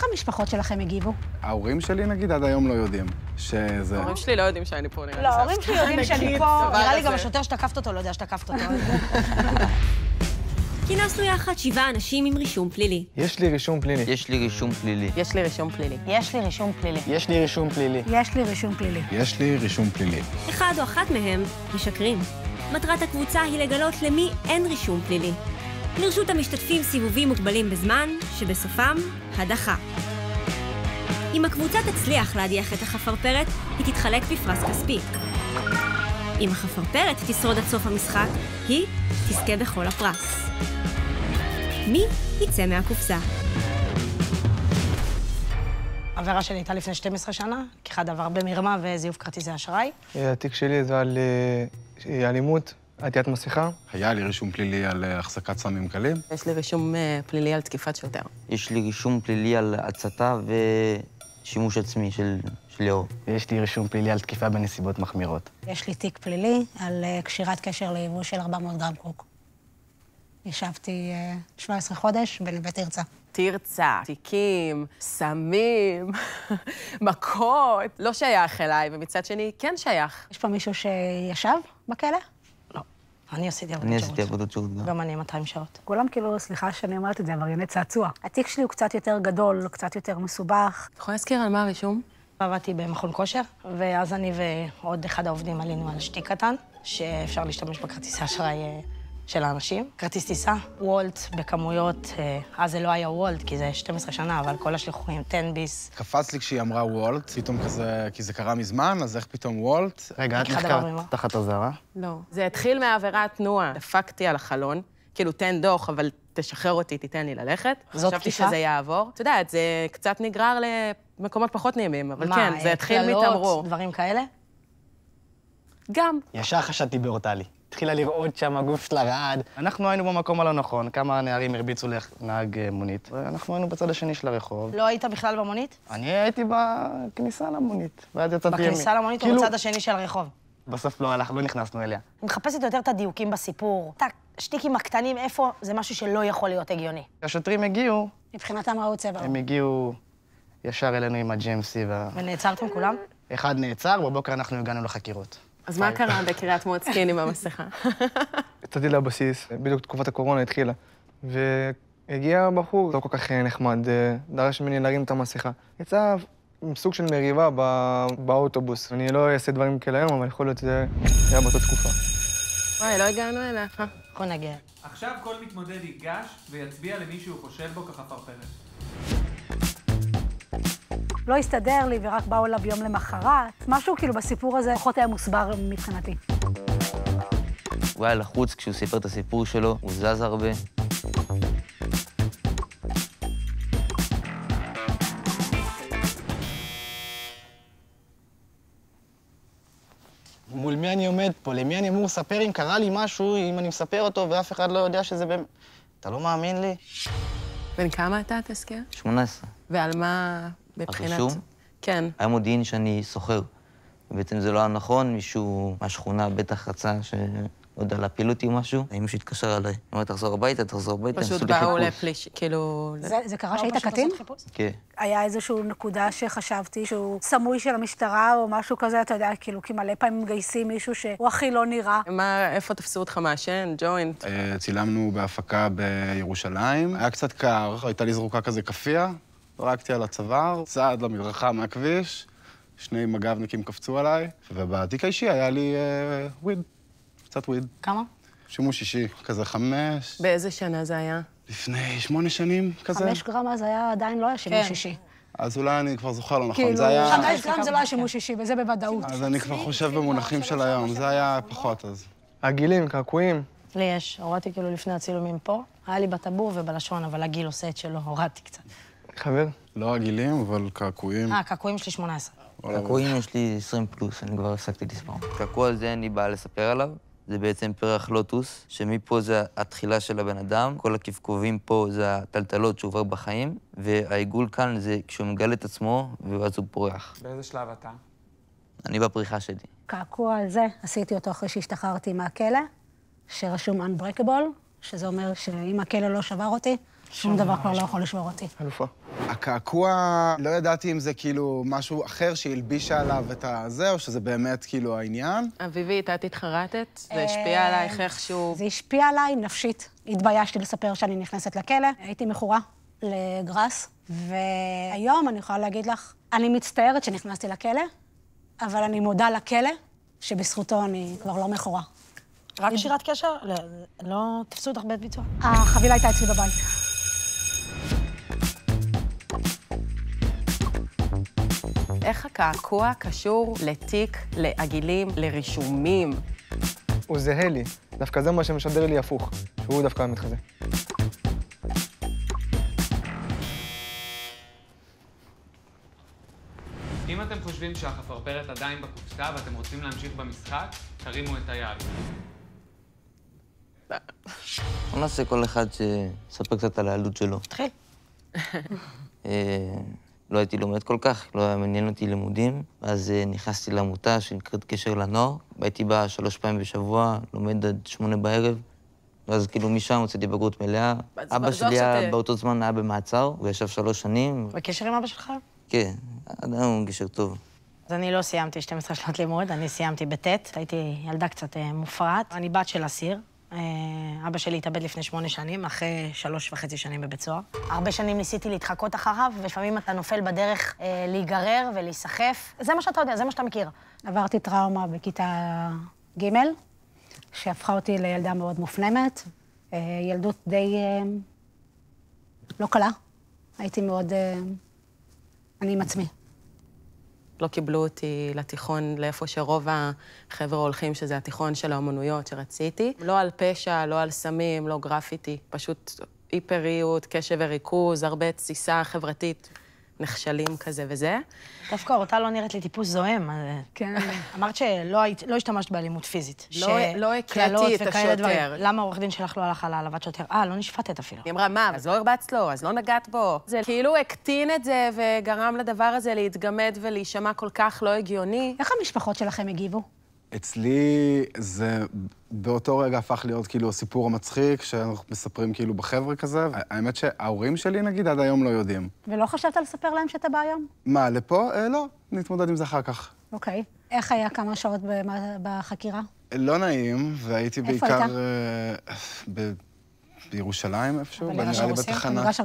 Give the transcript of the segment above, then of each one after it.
המשפחות שלכם הגיבו? ההורים שלי, נגיד, עד היום לא יודעים שזה... ההורים שלי לא יודעים שאני פה, נראה לי. לא, ההורים שלי יודעים שאני פה. נראה לי גם השוטר שתקפת אותו לא יודע שתקפת אותו. כינסנו יחד 7 אנשים עם רישום פלילי. יש לי רישום פלילי. יש לי רישום פלילי. יש לי רישום פלילי. יש לי רישום פלילי. יש לי רישום פלילי. יש לי רישום פלילי. יש לי רישום פלילי. אחד או אחת מהם משקרים. מטרת הקבוצה היא לגלות למי אין רישום פלילי. לרשות המשתתפים סיבובים מוגבלים בזמן, שבסופם הדחה. אם הקבוצה תצליח להדיח את החפרפרת, היא תתחלק בפרס כספי. אם החפרפרת תשרוד עד סוף המשחק, היא תזכה בכל הפרס. מי יצא מהקופסה? העבירה שלי הייתה לפני 12 שנה, כאחד עבר במרמה וזיוף כרטיסי אשראי. התיק שלי זה על אלימות, עטיית מסכה. היה לי רישום פלילי על החזקת סמים קלים. יש לי רישום פלילי על תקיפת שוטר. יש לי רישום פלילי על הצתה ושימוש עצמי של ליאור. ויש לי רישום פלילי על תקיפה בנסיבות מחמירות. יש לי תיק פלילי על קשירת קשר ליבוא של 400 גרם קוק. ישבתי 17 חודש בנווה תרצה. תרצה, תיקים, סמים, מכות. לא שייך אליי, ומצד שני כן שייך. יש פה מישהו שישב בכלא? לא. אני עשיתי עבודות שירות. אני עשיתי עבודות שירות גם. גם אני 200 שעות. כולם כאילו, סליחה שאני אומרת את זה, עברייני צעצוע. התיק שלי הוא קצת יותר גדול, קצת יותר מסובך. את יכולה להזכיר על מה הרישום? עבדתי במכון כושר, ואז אני ועוד אחד העובדים עלינו על שטיק קטן, שאפשר להשתמש בכרטיסי אשראי של האנשים. כרטיס טיסה, וולט בכמויות, אז זה לא היה וולט, כי זה 12 שנה, אבל כל השליחויים, 10 ביס. קפץ לי כשהיא אמרה וולט, פתאום כזה, כי זה קרה מזמן, אז איך פתאום וולט? רגע, את נחקרת תחת אזהרה? לא. זה התחיל מהעבירת תנועה. דפקתי על החלון, כאילו, תן דוח, אבל תשחרר אותי, תיתן לי ללכת. זאת תקיפה? חשבתי שזה יעבור. את יודעת, זה קצת נגרר למקומות פחות נעימים, אבל כן, זה התחיל מתמרור. מה, דברים כאלה? גם. ישר חשדתי באורטלי. התחילה לראות שם הגוף שלה רעד. אנחנו היינו במקום הלא נכון, כמה נערים הרביצו לנהג מונית, ואנחנו היינו בצד השני של הרחוב. לא היית בכלל במונית? אני הייתי בכניסה למונית, ואז יצאתי ימין. בכניסה למונית או בצד השני של הרחוב? בסוף לא נכנסנו אליה. אני מחפשת יותר את הדיוקים בסיפור. את השטיקים הקטנים, איפה זה משהו שלא יכול להיות הגיוני. השוטרים הגיעו, מבחינתם ראו צבע. הם הגיעו ישר אלינו עם ה-GMC ונעצרתם כולם? אחד נעצר, בבוקר אנחנו הגענו לחקירות. אז מה קרה בקריית מוצקין עם המסכה? יצאתי לבסיס, בדיוק תקופת הקורונה התחילה, והגיע בחור, לא כל כך נחמד, דרש ממני להרים את המסכה. יצא עם סוג של מריבה באוטובוס. אני לא אעשה דברים כאלה היום, אבל יכול להיות שזה היה באותה תקופה. וואי, לא הגענו אליך. בוא נגיע. עכשיו כל מתמודד ייגש ויצביע למי שהוא חושד בו כחפרפרת. לא הסתדר לי ורק באו אליו ביום למחרת. משהו כאילו בסיפור הזה פחות היה מוסבר מבחינתי. הוא היה לחוץ כשהוא סיפר את הסיפור שלו, הוא זז הרבה. מול מי אני עומד פה? למי אני אמור לספר אם קרה לי משהו, אם אני מספר אותו ואף אחד לא יודע שזה באמת... אתה לא מאמין לי? בן כמה אתה, תזכיר? 18. ועל מה מבחינת... הרישום? כן. היה מודיעין שאני סוחר. ובעצם זה לא היה נכון, מישהו מהשכונה בטח רצה לא יודע, להפיל אותי או משהו. האם מישהו התקשר אליי. אמר, תחזור הביתה, פשוט באו לפליש, כאילו... זה קרה שהיית קטין? כן. היה איזושהי נקודה שחשבתי שהוא סמוי של המשטרה או משהו כזה, אתה יודע, כאילו, כי מלא פעמים מגייסים מישהו שהוא הכי לא נראה. איפה תפסו אותך מעשן? ג'וינט? צילמנו בהפקה בירושלים. היה קצת קר, הייתה לי זרוקה כזה כפייה. זרקתי על הצוואר, צעד למדרכה מהכביש, 2 מג"בניקים קפצו עליי, ובתיק האישי היה לי וויד. קצת וויד. כמה? שימוש אישי, כזה 5. באיזה שנה זה היה? לפני 8 שנים כזה. 5 גרם אז עדיין לא היה שימוש אישי. אז אולי אני כבר זוכר לא נכון, כאילו, זה היה... 5 גרם זה לא היה שימוש אישי, וזה בוודאות. אז אני כבר חושב במונחים של היום, זה היה פחות אז. הגילים, קעקועים. לי יש, הורדתי כאילו לפני הצילומים פה. היה לי בטבור ובלשון, אבל הגיל עושה את שלו, הורדתי קצת. חבר? לא הגילים, אבל קעקועים. קעקועים שלי 18. קעקועים יש לי 20 פלוס, אני כבר הפסקתי לספר. קעקוע הזה אני בא לספר עליו. זה בעצם פרח לוטוס, שמפה זה התחילה של הבן אדם, כל הקפקובים פה זה הטלטלות שהוא עובר בחיים, והעיגול כאן זה כשהוא מגלה את עצמו, ואז הוא פורח. באיזה שלב אתה? אני בפריחה שלי. קעקוע הזה, עשיתי אותו אחרי שהשתחררתי מהכלא, שרשום Unbreakable, שזה אומר שאם הכלא לא שבר אותי, שום דבר כבר לא יכול לשבור אותי. אלופה. הקעקוע, לא ידעתי אם זה כאילו משהו אחר שהלבישה עליו את הזה, או שזה באמת כאילו העניין. אביבית, את התחרטת? זה השפיע עלייך איכשהו? זה השפיע עליי נפשית. התביישתי לספר שאני נכנסת לכלא. הייתי מכורה לגרס, והיום אני יכולה להגיד לך, אני מצטערת שנכנסתי לכלא, אבל אני מודה לכלא שבזכותו אני כבר לא מכורה. רק שירת קשר? לא תפסו אותך בית ביצוע? החבילה הייתה אצלי בבית. איך הקעקוע קשור לתיק, לעגילים, לרישומים? הוא זהה לי. דווקא זה מה שמשדר לי הפוך, שהוא דווקא מתחזה. אם אתם חושבים שהחפרפרת עדיין בקופסה ואתם רוצים להמשיך במשחק, תרימו את היד. בוא נעשה כל אחד שספר קצת על הילדות שלו. תתחיל. לא הייתי לומד כל כך, לא היה מעניין אותי לימודים, אז נכנסתי לעמותה שנקראת קשר לנוער. הייתי בה 3 פעמים בשבוע, לומד עד 8 בערב, ואז כאילו משם הוצאתי בגרות מלאה. אבא שלי באותו זמן היה במעצר, הוא ישב 3 שנים. בקשר עם אבא שלך? כן, עד היום הוא קשר טוב. אז אני לא סיימתי 12 שנות לימוד, אני סיימתי בט', הייתי ילדה קצת מופרעת. אני בת של אסיר. אבא שלי התאבד לפני 8 שנים, אחרי 3.5 שנים בבית סוהר. הרבה שנים ניסיתי להתחקות אחריו, ולפעמים אתה נופל בדרך להיגרר ולהיסחף. זה מה שאתה יודע, זה מה שאתה מכיר. עברתי טראומה בכיתה ג', שהפכה אותי לילדה מאוד מופנמת. ילדות די לא קלה. הייתי מאוד... אני עם עצמי. לא קיבלו אותי לתיכון לאיפה שרוב החבר'ה הולכים, שזה התיכון של האמנויות שרציתי. לא על פשע, לא על סמים, לא גרפיטי. פשוט היפריות, קשב וריכוז, הרבה תסיסה חברתית, נכשלים כזה וזה. דווקא אותה לא נראית לי טיפוס זוהם. כן. אמרת שלא השתמשת באלימות פיזית. לא הקלטתי את השוטר. למה העורך דין שלך לא הלך על העלבת שוטר? לא נשפטת אפילו. היא אמרה, מה, אז לא הרבצת לו, אז לא נגעת בו. זה כאילו הקטין את זה וגרם לדבר הזה להתגמד ולהישמע כל כך לא הגיוני. איך המשפחות שלכם הגיבו? אצלי זה באותו רגע הפך להיות כאילו הסיפור המצחיק, שאנחנו מספרים כאילו בחבר'ה כזה. האמת שההורים שלי, נגיד, עד היום לא יודעים. ולא חשבת לספר להם שאתה בא היום? מה, לפה? לא, נתמודד עם זה אחר כך. אוקיי. איך היה כמה שעות בחקירה? לא נעים, והייתי בעיקר בירושלים איפשהו, נראה לי בתחנה. במגרש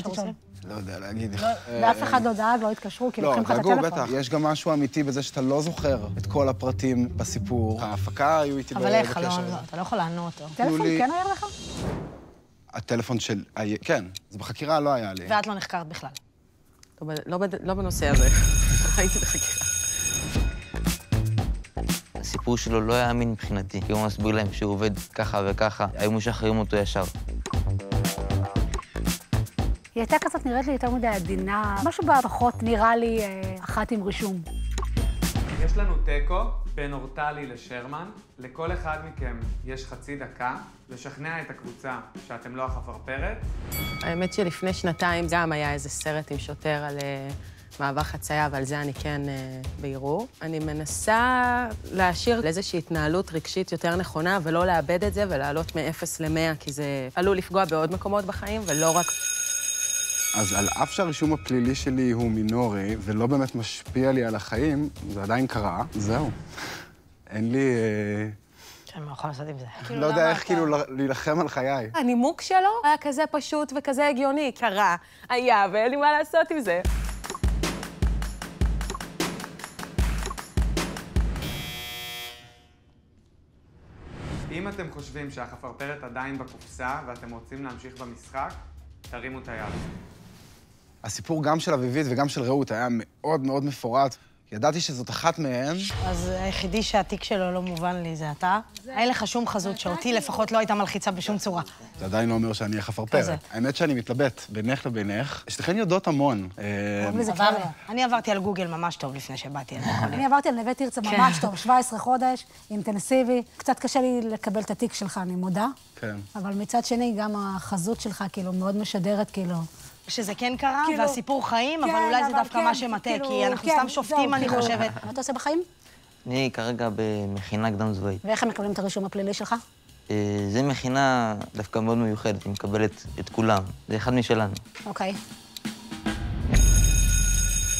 הרוסים? לא יודע להגיד. ואף אחד לא דאג, לא התקשרו, כי לוקחים לך את דאגו, הטלפון. בטח. יש גם משהו אמיתי בזה שאתה לא זוכר את כל הפרטים בסיפור. ההפקה היו איתי בקשר. אבל איך, אתה לא יכול לענות אותו. טלפון כן היה לך? הטלפון של... כן, זה בחקירה לא היה לי. ואת לא נחקרת בכלל. לא בנושא הזה. הייתי בחקירה. הסיפור שלו לא היה אמין מבחינתי, כי הוא מסביר להם שהוא עובד ככה וככה, היו משחררים אותו ישר. היא הייתה כזאת נראית לי יותר מדי עדינה, משהו פחות נראה לי אחת עם רישום. יש לנו תיקו בין אורטלי לשרמן. לכל אחד מכם יש חצי דקה לשכנע את הקבוצה שאתם לא החפרפרת. האמת שלפני 2 גם היה איזה סרט עם שוטר על מעבר חצייה, ועל זה אני כן בערעור. אני מנסה להשאיר לאיזושהי התנהלות רגשית יותר נכונה, ולא לאבד את זה ולעלות מ-0 ל-100, כי זה עלול לפגוע בעוד מקומות בחיים, ולא רק... אז על אף שהרישום הפלילי שלי הוא מינורי, ולא באמת משפיע לי על החיים, זה עדיין קרה, זהו. אין לי... שאני לא יכול לעשות עם זה. לא יודע איך כאילו להילחם על חיי. הנימוק שלו היה כזה פשוט וכזה הגיוני. קרה, היה, ואין לי מה לעשות עם זה. אם אתם חושבים שהחפרפרת עדיין בקופסה ואתם רוצים להמשיך במשחק, תרימו את היד. הסיפור גם של אביבית וגם של רעות היה מאוד מאוד מפורט. ידעתי שזאת אחת מהן. אז היחידי שהתיק שלו לא מובן לי זה אתה. אין לך שום חזות שאותי לפחות לא הייתה מלחיצה בשום צורה. זה עדיין לא אומר שאני החפרפרת. האמת שאני מתלבט בינך לבינך. שתיכן יודעות המון. אני עברתי על גוגל ממש טוב לפני שבאתי. אני עברתי על נווה תרצה ממש טוב, 17 חודש, אינטנסיבי. קצת קשה לי לקבל את התיק שלך, אני מודה. כן. אבל מצד שני, גם החזות שלך כאילו מאוד משדרת, כאילו... שזה כן קרה, והסיפור חיים, אבל אולי זה דווקא מה שמטה, כי אנחנו סתם שופטים, אני חושבת. מה אתה עושה בחיים? אני כרגע במכינה קדם צבאית. ואיך הם מקבלים את הרישום הפלילי שלך? זה מכינה דווקא מאוד מיוחדת, היא מקבלת את כולם. זה אחד משלנו. אוקיי.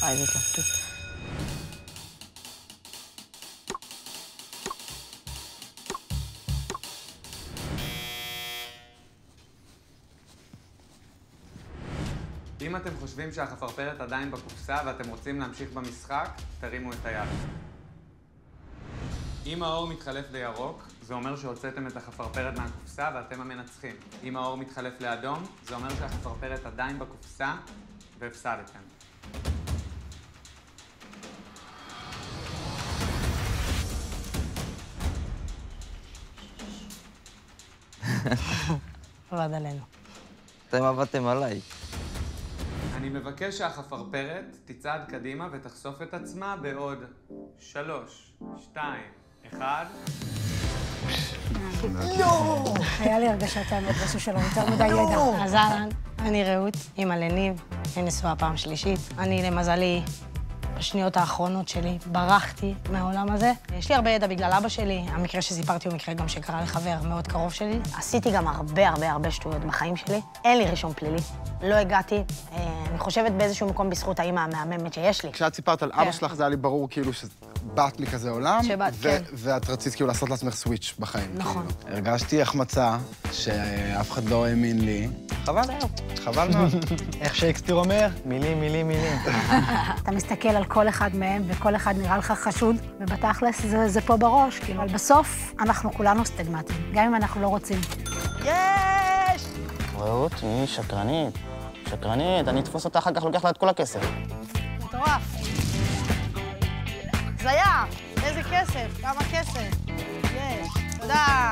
איזה התלבטות. אם אתם חושבים שהחפרפרת עדיין בקופסה ואתם רוצים להמשיך במשחק, תרימו את היד. אם האור מתחלף לירוק, זה אומר שהוצאתם את החפרפרת מהקופסה ואתם המנצחים. אם האור מתחלף לאדום, זה אומר שהחפרפרת עדיין בקופסה והפסדתם. עבד עלינו. אתם עבדתם עליי. אני מבקש שהחפרפרת תצעד קדימה ותחשוף את עצמה בעוד 3, 2, 1. היה לי הרגשת האמת, משהו שלא יותר מדי ידע. אז אהלן, אני רעות, אמא לניב, אני נשואה פעם שלישית. אני, למזלי, בשניות האחרונות שלי ברחתי מהעולם הזה. יש לי הרבה ידע בגלל אבא שלי. המקרה שסיפרתי הוא מקרה גם שקרה לחבר מאוד קרוב שלי. עשיתי גם הרבה שטויות בחיים שלי. אין לי רישום פלילי. לא הגעתי, אני חושבת באיזשהו מקום בזכות האמא המהממת שיש לי. כשאת סיפרת על אבא שלך, זה היה לי ברור כאילו שבאת מכזה עולם, כן. ואת רצית כאילו לעשות לעצמך סוויץ' בחיים. נכון. הרגשתי החמצה, שאף אחד לא האמין לי. חבל מאוד. איך שייקספיר אומר, מילים. אתה מסתכל על כל אחד מהם, וכל אחד נראה לך חשוד, ובתכלס זה פה בראש, כאילו. אבל בסוף אנחנו כולנו סטגמטים, גם אם אנחנו לא רוצים. יש! רעות, היא שקרנית. שקרנית, אני אתפוס אותה אחר כך, לוקח לה את כל הכסף. מטורף. זיה, איזה כסף, כמה כסף. יש, תודה.